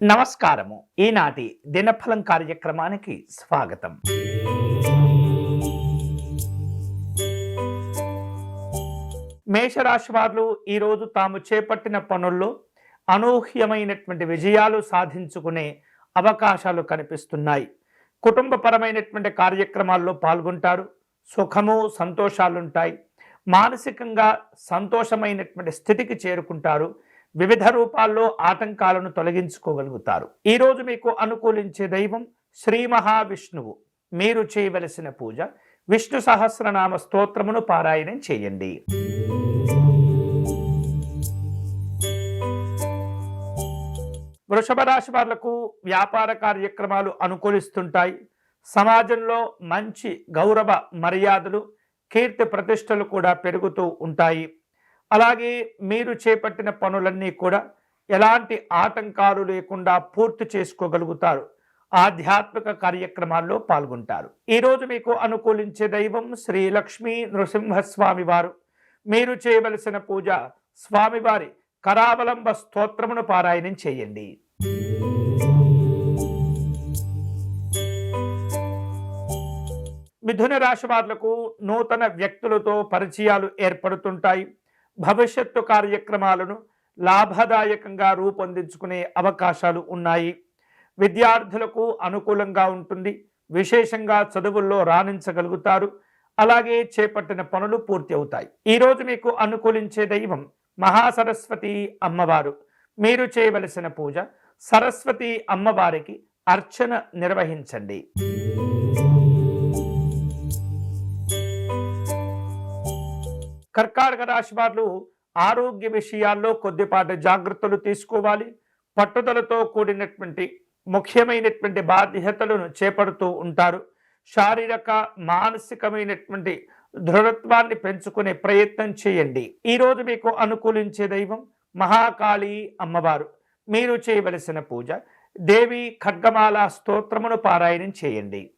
నమస్కారము. ఈనాటి దినఫలం కార్యక్రమానికి స్వాగతం. మేషరాశి వారు ఈరోజు తాము చేపట్టిన పనుల్లో అనూహ్యమైనటువంటి విజయాలు సాధించుకునే అవకాశాలు కనిపిస్తున్నాయి. కుటుంబపరమైనటువంటి కార్యక్రమాల్లో పాల్గొంటారు. సుఖము సంతోషాలుంటాయి. మానసికంగా సంతోషమైనటువంటి స్థితికి చేరుకుంటారు. వివిధ రూపాల్లో ఆటంకాలను తొలగించుకోగలుగుతారు. ఈరోజు మీకు అనుకూలించే దైవం శ్రీ మహావిష్ణువు. మీరు చేయవలసిన పూజ విష్ణు సహస్రనామ స్తోత్రమును పారాయణం చేయండి. వృషభ రాశి వాళ్లకు వ్యాపార కార్యక్రమాలు అనుకూలిస్తుంటాయి. సమాజంలో మంచి గౌరవ మర్యాదలు, కీర్తి ప్రతిష్టలు కూడా పెరుగుతూ ఉంటాయి. అలాగే మీరు చేపట్టిన పనులన్నీ కూడా ఎలాంటి ఆటంకాలు లేకుండా పూర్తి చేసుకోగలుగుతారు. ఆధ్యాత్మిక కార్యక్రమాల్లో పాల్గొంటారు. ఈరోజు మీకు అనుకూలించే దైవం శ్రీ లక్ష్మీ నృసింహస్వామి వారు. మీరు చేయవలసిన పూజ స్వామివారి కరావలంబ స్తోత్రమును పారాయణం చేయండి. మిథున రాశి వాళ్లకు నూతన వ్యక్తులతో పరిచయాలు ఏర్పడుతుంటాయి. భవిష్యత్తు కార్యక్రమాలను లాభదాయకంగా రూపొందించుకునే అవకాశాలు ఉన్నాయి. విద్యార్థులకు అనుకూలంగా ఉంటుంది. విశేషంగా చదువుల్లో రాణించగలుగుతారు. అలాగే చేపట్టిన పనులు పూర్తి అవుతాయి. ఈరోజు మీకు అనుకూలించే దైవం మహాసరస్వతి అమ్మవారు. మీరు చేయవలసిన పూజ సరస్వతి అమ్మవారికి అర్చన నిర్వహించండి. కర్కాటక రాశి వారు ఆరోగ్య విషయాల్లో కొద్దిపాటి జాగ్రత్తలు తీసుకోవాలి. పట్టుదలతో కూడినటువంటి ముఖ్యమైనటువంటి బాధ్యతలను చేపడుతూ ఉంటారు. శారీరక మానసికమైనటువంటి దృఢత్వాన్ని పెంచుకునే ప్రయత్నం చేయండి. ఈరోజు మీకు అనుకూలించే దైవం మహాకాళి అమ్మవారు. మీరు చేయవలసిన పూజ దేవి ఖడ్గమాల స్తోత్రమును పారాయణం చేయండి.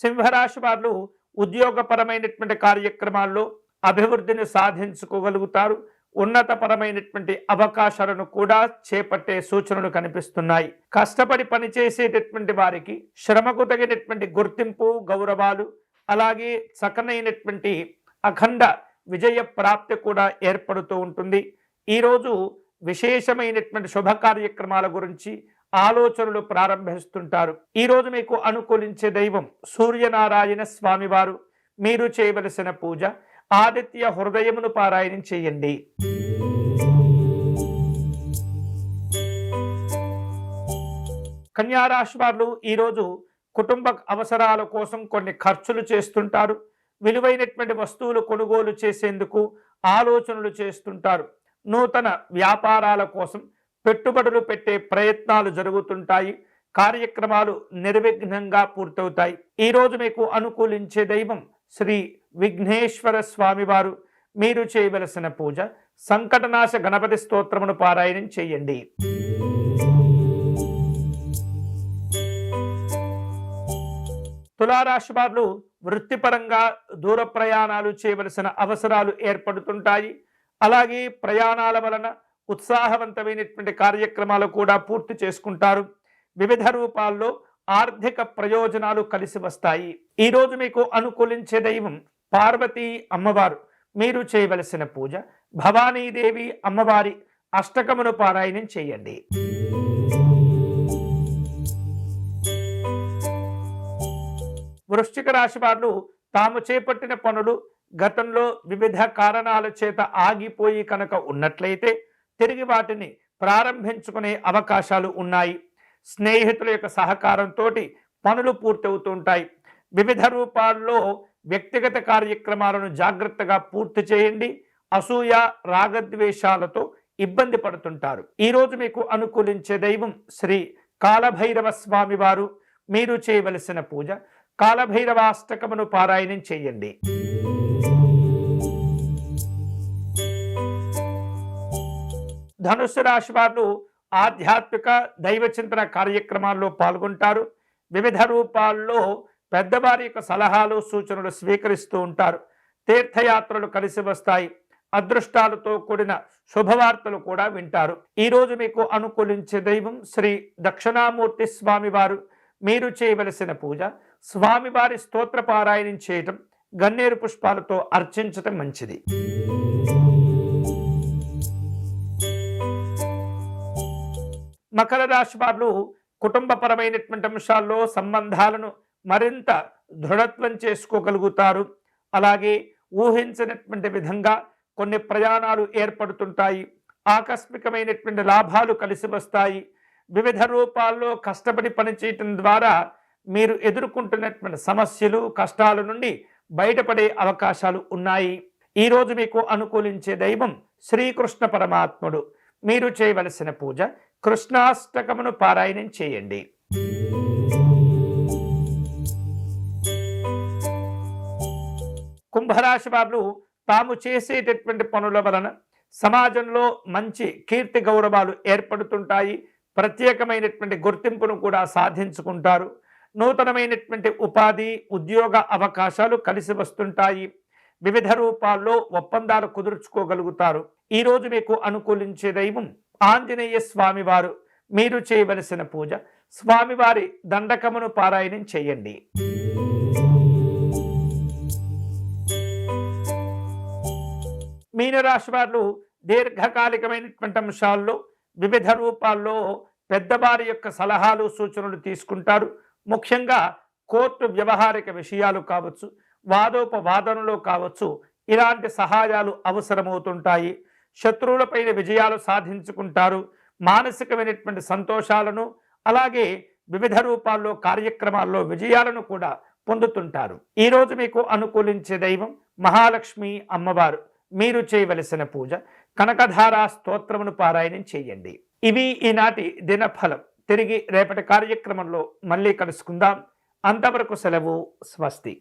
సింహరాశి వారు ఉద్యోగపరమైనటువంటి కార్యక్రమాల్లో అభివృద్ధిని సాధించుకోగలుగుతారు. ఉన్నతపరమైనటువంటి అవకాశాలను కూడా చేపట్టే సూచనలు కనిపిస్తున్నాయి. కష్టపడి పనిచేసేటటువంటి వారికి శ్రమకు తగినటువంటి గుర్తింపు, గౌరవాలు, అలాగే చక్కనైనటువంటి అఖండ విజయ ప్రాప్తి కూడా ఏర్పడుతూ ఉంటుంది. ఈరోజు విశేషమైనటువంటి శుభ కార్యక్రమాల గురించి ఆలోచనలు ప్రారంభిస్తుంటారు. ఈరోజు మీకు అనుకూలించే దైవం సూర్యనారాయణ స్వామివారు. మీరు చేయవలసిన పూజ ఆదిత్య హృదయమును పారాయణం చేయండి. కన్యారాశి వారు ఈరోజు కుటుంబ అవసరాల కోసం కొన్ని ఖర్చులు చేస్తుంటారు. విలువైనటువంటి వస్తువులు కొనుగోలు చేసేందుకు ఆలోచనలు చేస్తుంటారు. నూతన వ్యాపారాల కోసం పెట్టుబడులు పెట్టే ప్రయత్నాలు జరుగుతుంటాయి. కార్యక్రమాలు నిర్విఘ్నంగా పూర్తవుతాయి. ఈరోజు మీకు అనుకూలించే దైవం శ్రీ విఘ్నేశ్వర స్వామివారు. మీరు చేయవలసిన పూజ సంకటనాశ గణపతి స్తోత్రమును పారాయణం చేయండి. తులారాశి వారు వృత్తిపరంగా దూర ప్రయాణాలు చేయవలసిన అవసరాలు ఏర్పడుతుంటాయి. అలాగే ప్రయాణాల వలన ఉత్సాహవంతమైనటువంటి కార్యక్రమాలు కూడా పూర్తి చేసుకుంటారు. వివిధ రూపాల్లో ఆర్థిక ప్రయోజనాలు కలిసి వస్తాయి. ఈరోజు మీకు అనుకూలించే దైవం పార్వతీ అమ్మవారు. మీరు చేయవలసిన పూజ భవానీదేవి అమ్మవారి అష్టకమును పారాయణం చేయండి. వృశ్చిక రాశి వారు తాము చేపట్టిన పనులు గతంలో వివిధ కారణాల చేత ఆగిపోయి కనుక ఉన్నట్లయితే తిరిగి వాటిని ప్రారంభించుకునే అవకాశాలు ఉన్నాయి. స్నేహితుల యొక్క సహకారంతో పనులు పూర్తవుతుంటాయి. వివిధ రూపాల్లో వ్యక్తిగత కార్యక్రమాలను జాగ్రత్తగా పూర్తి చేయండి. అసూయ, రాగద్వేషాలతో ఇబ్బంది పడుతుంటారు. ఈరోజు మీకు అనుకూలించే దైవం శ్రీ కాలభైరవ స్వామి వారు. మీరు చేయవలసిన పూజ కాలభైరవాష్టకమును పారాయణం చేయండి. ధనుస్సు రాశి వారు ఆధ్యాత్మిక దైవ చింతన కార్యక్రమాల్లో పాల్గొంటారు. వివిధ రూపాల్లో పెద్దవారి యొక్క సలహాలు సూచనలు స్వీకరిస్తూ ఉంటారు. తీర్థయాత్రలు కలిసి వస్తాయి. అదృష్టాలతో కూడిన శుభవార్తలు కూడా వింటారు. ఈ రోజు మీకు అనుకూలించే దైవం శ్రీ దక్షిణామూర్తి స్వామివారు. మీరు చేయవలసిన పూజ స్వామివారి స్తోత్ర పారాయణం చేయటం, గన్నేరు పుష్పాలతో అర్చించటం మంచిది. మకర రాశి వారు కుటుంబపరమైనటువంటి అంశాల్లో సంబంధాలను మరింత దృఢత్వం చేసుకోగలుగుతారు. అలాగే ఊహించినటువంటి విధంగా కొన్ని ప్రయాణాలు ఏర్పడుతుంటాయి. ఆకస్మికమైనటువంటి లాభాలు కలిసి వస్తాయి. వివిధ రూపాల్లో కష్టపడి పనిచేయటం ద్వారా మీరు ఎదుర్కొంటున్నటువంటి సమస్యలు, కష్టాల నుండి బయటపడే అవకాశాలు ఉన్నాయి. ఈరోజు మీకు అనుకూలించే దైవం శ్రీకృష్ణ పరమాత్ముడు. మీరు చేయవలసిన పూజ కృష్ణాష్టకమును పారాయణం చేయండి. కుంభరాశి వారు తాము చేసేటటువంటి పనుల వలన సమాజంలో మంచి కీర్తి గౌరవాలు ఏర్పడుతుంటాయి. ప్రత్యేకమైనటువంటి గుర్తింపును కూడా సాధించుకుంటారు. నూతనమైనటువంటి ఉపాధి, ఉద్యోగ అవకాశాలు కలిసి వస్తుంటాయి. వివిధ రూపాల్లో ఒప్పందాలు కుదుర్చుకోగలుగుతారు. ఈరోజు మీకు అనుకూలించే దైవం ఆంజనేయ స్వామివారు. మీరు చేయవలసిన పూజ స్వామివారి దండకమును పారాయణం చేయండి. మీనరాశి వారు దీర్ఘకాలికమైనటువంటి అంశాల్లో వివిధ రూపాల్లో పెద్దవారి యొక్క సలహాలు, సూచనలు తీసుకుంటారు. ముఖ్యంగా కోర్టు వ్యవహారిక విషయాలు కావచ్చు, వాదోపవాదనలో కావచ్చు, ఇలాంటి సహాయాలు అవసరమవుతుంటాయి. శత్రువులపైన విజయాలు సాధించుకుంటారు. మానసికమైనటువంటి సంతోషాలను, అలాగే వివిధ రూపాల్లో కార్యక్రమాల్లో విజయాలను కూడా పొందుతుంటారు. ఈరోజు మీకు అనుకూలించే దైవం మహాలక్ష్మి అమ్మవారు. మీరు చేయవలసిన పూజ కనకధార స్తోత్రమును పారాయణం చేయండి. ఇవి ఈనాటి దినఫలం. తిరిగి రేపటి కార్యక్రమంలో మళ్ళీ కలుసుకుందాం. అంతవరకు సెలవు. స్వస్తి.